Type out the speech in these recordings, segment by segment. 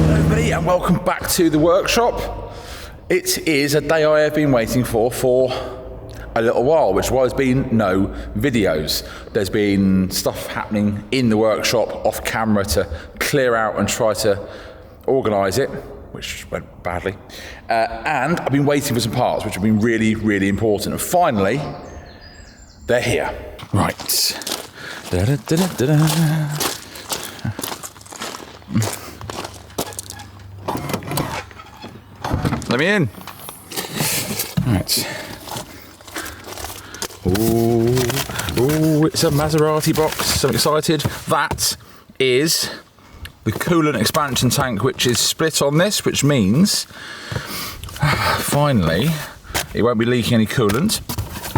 Everybody, and welcome back to the workshop. It is a day I have been waiting for a little while, which is why there's been no videos. There's been stuff happening in the workshop off camera to clear out and try to organise it, which went badly. And I've been waiting for some parts, which have been really, really important. And finally, they're here. Right. Let me in. Right. Ooh, it's a Maserati box, so I'm excited. That is the coolant expansion tank, which is split on this, which means finally it won't be leaking any coolant.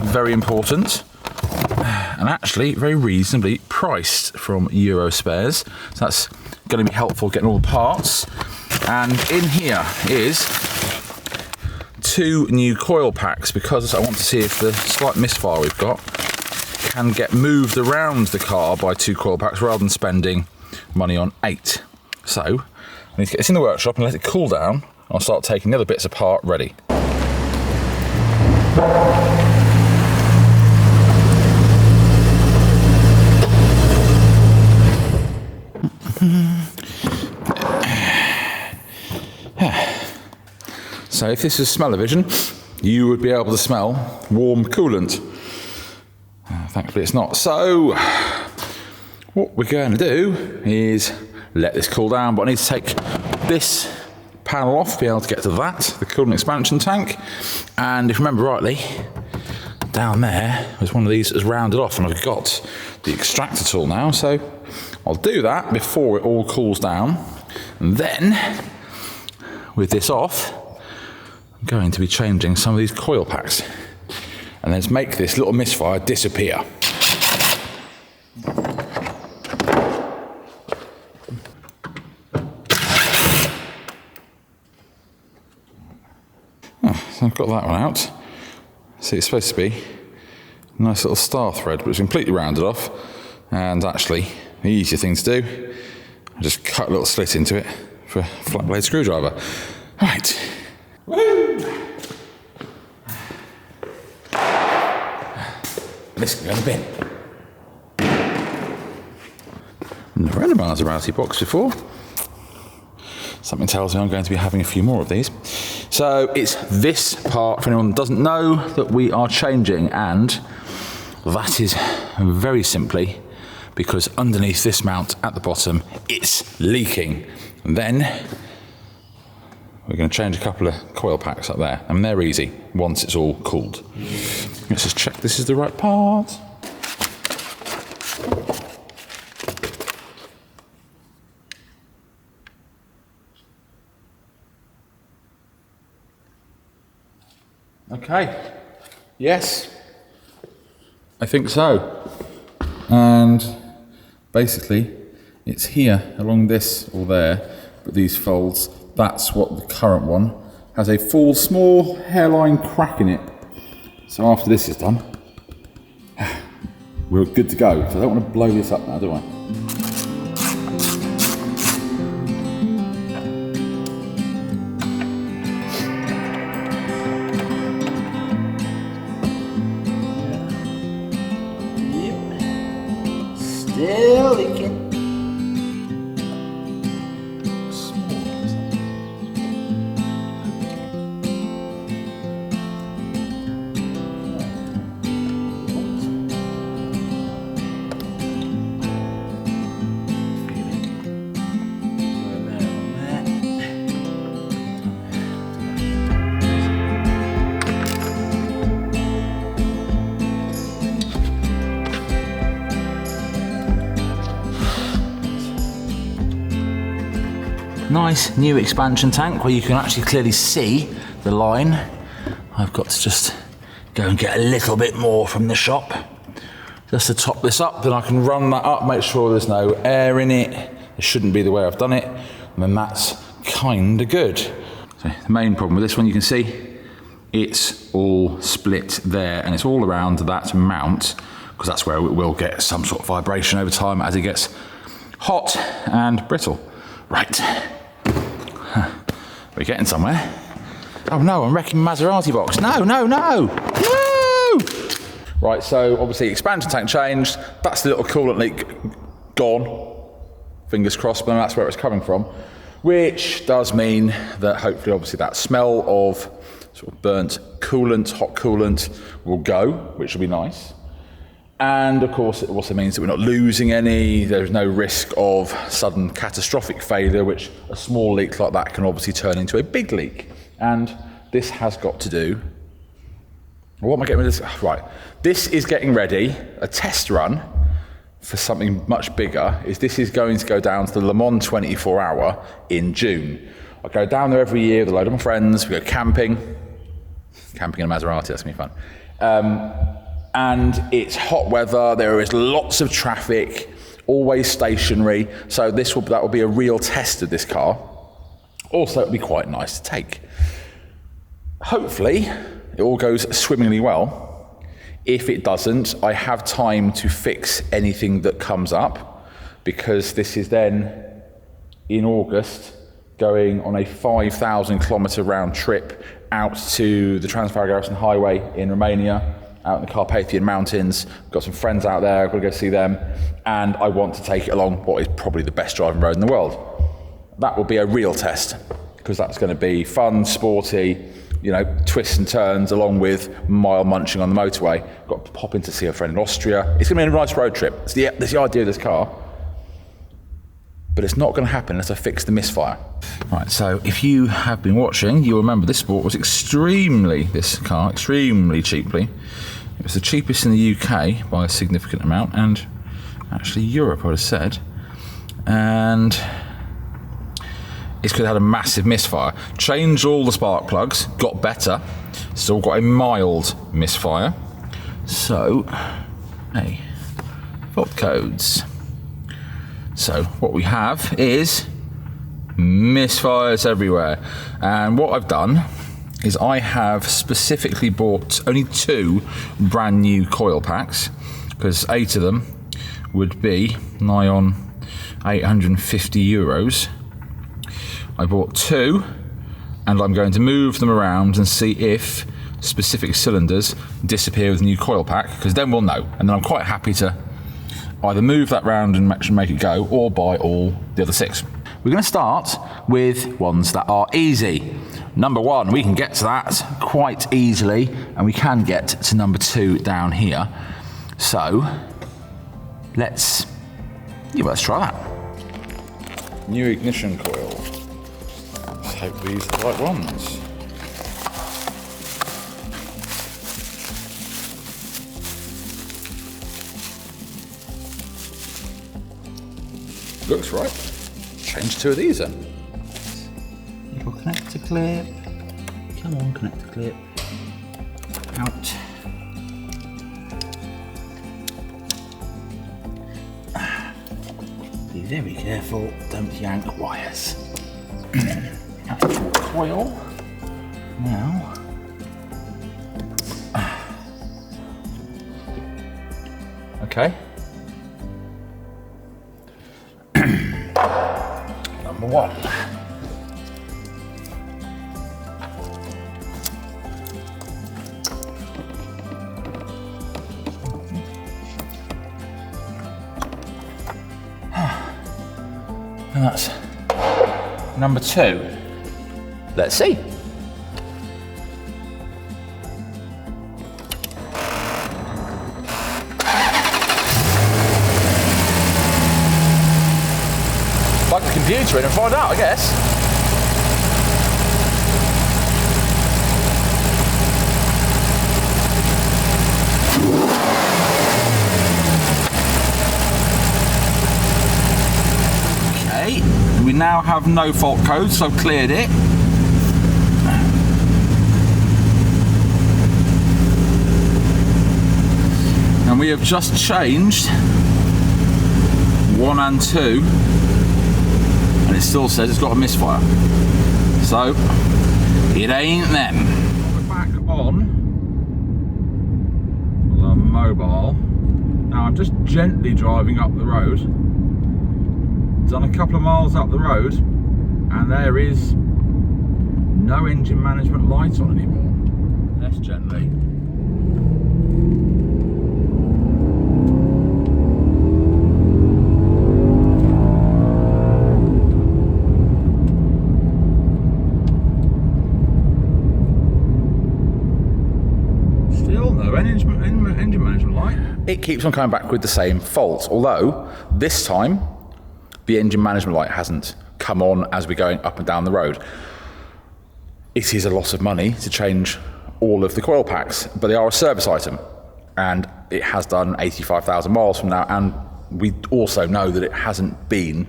Very important. And actually very reasonably priced from Eurospares. So that's going to be helpful getting all the parts. And in here is 2 new coil packs, because I want to see if the slight misfire we've got can get moved around the car by 2 coil packs rather than spending money on 8. So I need to get this in the workshop and let it cool down. I'll start taking the other bits apart ready. So if this is smell-o-vision, you would be able to smell warm coolant. Thankfully it's not. So what we're going to do is let this cool down, but I need to take this panel off to be able to get to that, the coolant expansion tank. And if you remember rightly, down there was one of these that was rounded off, and I've got the extractor tool now, so I'll do that before it all cools down. And then, with this off, I'm going to be changing some of these coil packs. And let's make this little misfire disappear. So I've got that one out. See, it's supposed to be a nice little star thread, but it's completely rounded off. And actually, the easier thing to do, I just cut a little slit into it for a flat blade screwdriver. Right. Woo! This can go in the bin. Never had a Maserati box before. Something tells me I'm going to be having a few more of these. So it's this part, for anyone that doesn't know, that we are changing, and that is very simply because underneath this mount at the bottom, it's leaking. And then we're going to change a couple of coil packs up there. I mean, they're easy once it's all cooled. Let's just check this is the right part. Okay, yes, I think so. And basically it's here along this or there, but these folds, that's what the current one has, a full small hairline crack in it. So after this is done, we're good to go. So I don't want to blow this up now, do I? Still leaking. Nice new expansion tank where you can actually clearly see the line. I've got to just go and get a little bit more from the shop just to top this up, then I can run that up, make sure there's no air in it. It shouldn't be the way I've done it, and then that's kinda good. So the main problem with this one, you can see it's all split there, and it's all around that mount because that's where it will get some sort of vibration over time as it gets hot and brittle. Right. We're getting somewhere. Oh no, I'm wrecking Maserati box. No, no, no, no! Right, so obviously expansion tank changed. That's the little coolant leak gone. Fingers crossed, but that's where it's coming from. Which does mean that hopefully, obviously, that smell of sort of burnt coolant, hot coolant, will go, which will be nice. And of course, it also means that we're not losing any. There's no risk of sudden catastrophic failure, which a small leak like that can obviously turn into a big leak. And this has got to do. What am I getting with this? Right, this is getting ready, a test run for something much bigger. This is going to go down to the Le Mans 24 hour in June. I go down there every year with a load of my friends. We go camping in a Maserati, that's gonna be fun. And it's hot weather, there is lots of traffic, always stationary, so that will be a real test of this car. Also, it'll be quite nice to take. Hopefully, it all goes swimmingly well. If it doesn't, I have time to fix anything that comes up, because this is then, in August, going on a 5,000 kilometre round trip out to the Trans-Garrison Highway in Romania, out in the Carpathian Mountains. Got some friends out there, I've got to go see them, and I want to take it along what is probably the best driving road in the world. That will be a real test, because that's going to be fun, sporty, twists and turns, along with mile munching on the motorway. Got to pop in to see a friend in Austria. It's going to be a nice road trip. That's the idea of this car. But it's not going to happen unless I fix the misfire. Right, so if you have been watching, you'll remember this car extremely cheaply. It was the cheapest in the UK by a significant amount, and actually Europe, I would have said. And it's because it had a massive misfire. Changed all the spark plugs, got better, still got a mild misfire. So, hey, fault codes. So what we have is misfires everywhere. And what I've done is I have specifically bought only 2 brand new coil packs, because 8 of them would be nigh on 850 euros. I bought 2, and I'm going to move them around and see if specific cylinders disappear with a new coil pack, because then we'll know. And then I'm quite happy to either move that round and make it go, or buy all the other 6. We're going to start with ones that are easy. Number 1, we can get to that quite easily, and we can get to number 2 down here. So let's try that. New ignition coil. Let's hope these are the right ones. Looks right. Change 2 of these then. Little connector clip. Come on, connector clip. Out. Be very careful, don't yank wires. Actual coil. Now. Okay. Number 1. And that's number 2. Let's see. Plug the computer in and find out, I guess. Okay, we now have no fault code, so I've cleared it. And we have just changed 1 and 2. And it still says it's got a misfire. So, it ain't them. We're back on the mobile. Now I'm just gently driving up the road, done a couple of miles up the road, and there is no engine management light on anymore. That's gently. Still no engine management light. It keeps on coming back with the same fault, although this time the engine management light hasn't come on as we're going up and down the road. It is a lot of money to change all of the coil packs, but they are a service item, and it has done 85,000 miles from now, and we also know that it hasn't been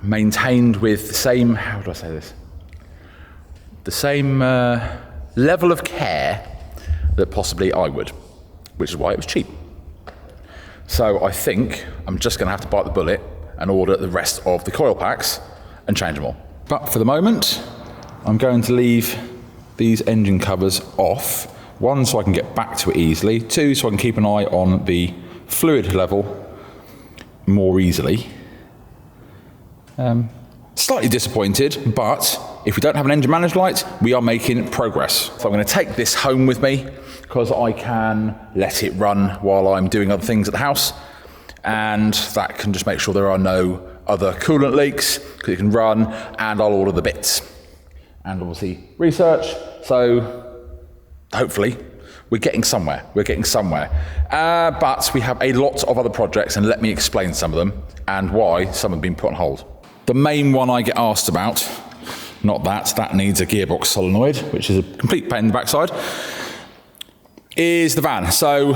maintained with the same, how do I say this? The same level of care that possibly I would, which is why it was cheap. So I think I'm just going to have to bite the bullet and order the rest of the coil packs and change them all. But for the moment, I'm going to leave these engine covers off. One, so I can get back to it easily. Two, so I can keep an eye on the fluid level more easily. Slightly disappointed, but if we don't have an engine management light, we are making progress. So I'm going to take this home with me because I can let it run while I'm doing other things at the house, and that can just make sure there are no other coolant leaks, because it can run, and I'll order the bits. And obviously research, so hopefully we're getting somewhere. But we have a lot of other projects, and let me explain some of them and why some have been put on hold. The main one I get asked about, not that needs a gearbox solenoid, which is a complete pain in the backside, is the van. So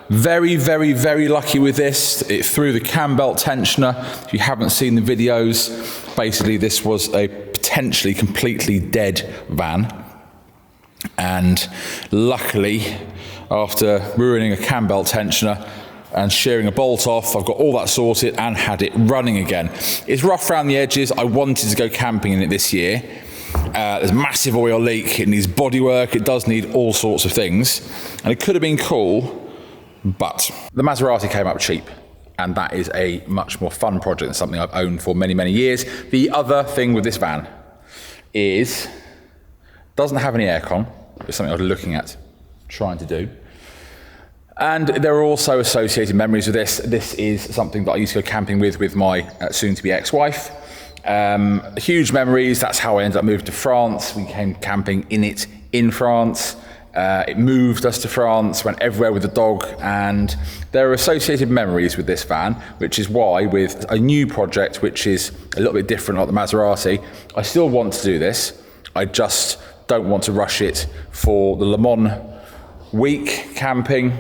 very, very, very lucky with this. It threw the cam belt tensioner. If you haven't seen the videos, basically this was a potentially completely dead van. And luckily, after ruining a cam belt tensioner and shearing a bolt off, I've got all that sorted and had it running again. It's rough around the edges. I wanted to go camping in it this year. There's a massive oil leak. It needs bodywork. It does need all sorts of things. And it could have been cool, but the Maserati came up cheap. And that is a much more fun project than something I've owned for many, many years. The other thing with this van is, doesn't have any aircon. It's something I was looking at trying to do. And there are also associated memories with this. This is something that I used to go camping with my soon-to-be ex-wife. Huge memories. That's how I ended up moving to France. We came camping in it in France. It moved us to France, went everywhere with the dog, and there are associated memories with this van, which is why with a new project, which is a little bit different like the Maserati, I still want to do this. I just don't want to rush it for the Le Mans week camping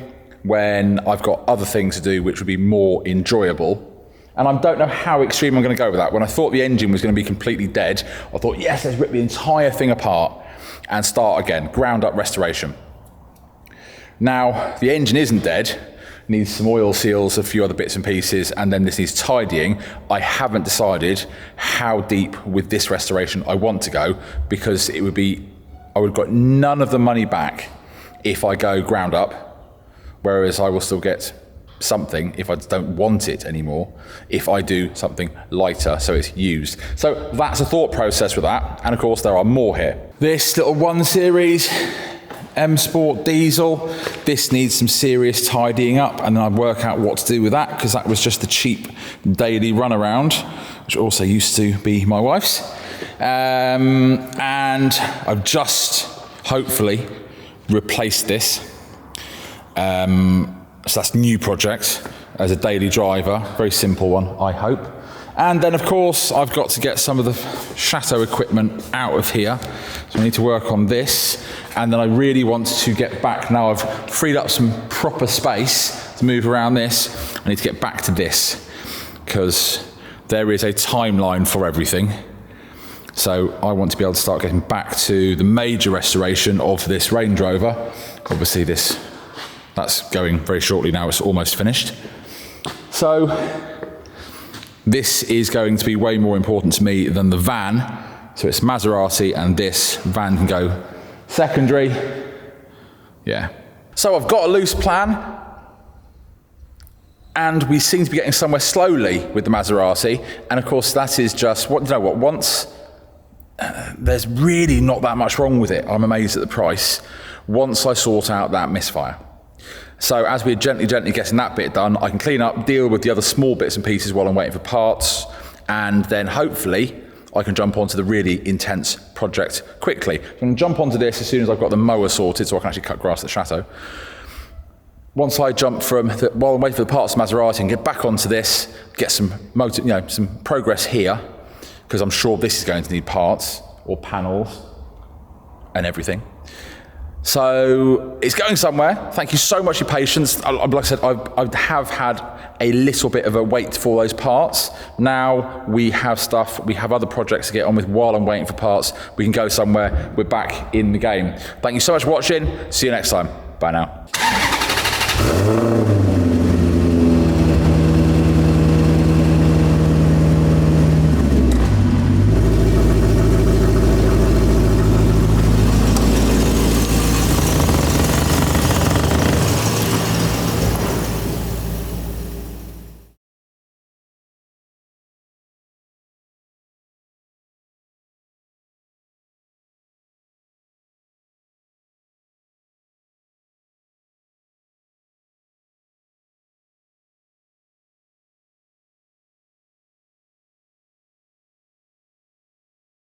when I've got other things to do which would be more enjoyable. And I don't know how extreme I'm going to go with that. When I thought the engine was going to be completely dead, I thought, yes, let's rip the entire thing apart and start again, ground up restoration. Now, the engine isn't dead, needs some oil seals, a few other bits and pieces, and then this needs tidying. I haven't decided how deep with this restoration I want to go, because I would have got none of the money back if I go ground up, whereas I will still get something if I don't want it anymore, if I do something lighter so it's used. So that's a thought process with that, and of course there are more here. This little 1 Series M Sport diesel, this needs some serious tidying up, and then I'd work out what to do with that, because that was just the cheap daily runaround, which also used to be my wife's. And I've just hopefully replaced this. So that's new project as a daily driver, very simple one, I hope. And then of course I've got to get some of the Chateau equipment out of here, so I need to work on this. And then I really want to get back, now I've freed up some proper space to move around this, I need to get back to this, because there is a timeline for everything. So I want to be able to start getting back to the major restoration of this Range Rover. Obviously that's going very shortly now, it's almost finished. So this is going to be way more important to me than the van. So it's Maserati, and this van can go secondary. Yeah. So I've got a loose plan. And we seem to be getting somewhere slowly with the Maserati. And of course, that is just, once there's really not that much wrong with it, I'm amazed at the price, once I sort out that misfire. So as we're gently getting that bit done, I can clean up, deal with the other small bits and pieces while I'm waiting for parts, and then hopefully I can jump onto the really intense project quickly. So I'm going to jump onto this as soon as I've got the mower sorted so I can actually cut grass at the chateau. Once I jump while I'm waiting for the parts of Maserati and get back onto this, get some some progress here, because I'm sure this is going to need parts or panels and everything. So it's going somewhere. Thank you so much for your patience. Like I said, I have had a little bit of a wait for those parts. Now we have other projects to get on with while I'm waiting for parts. We can go somewhere. We're back in the game. Thank you so much for watching. See you next time. Bye now.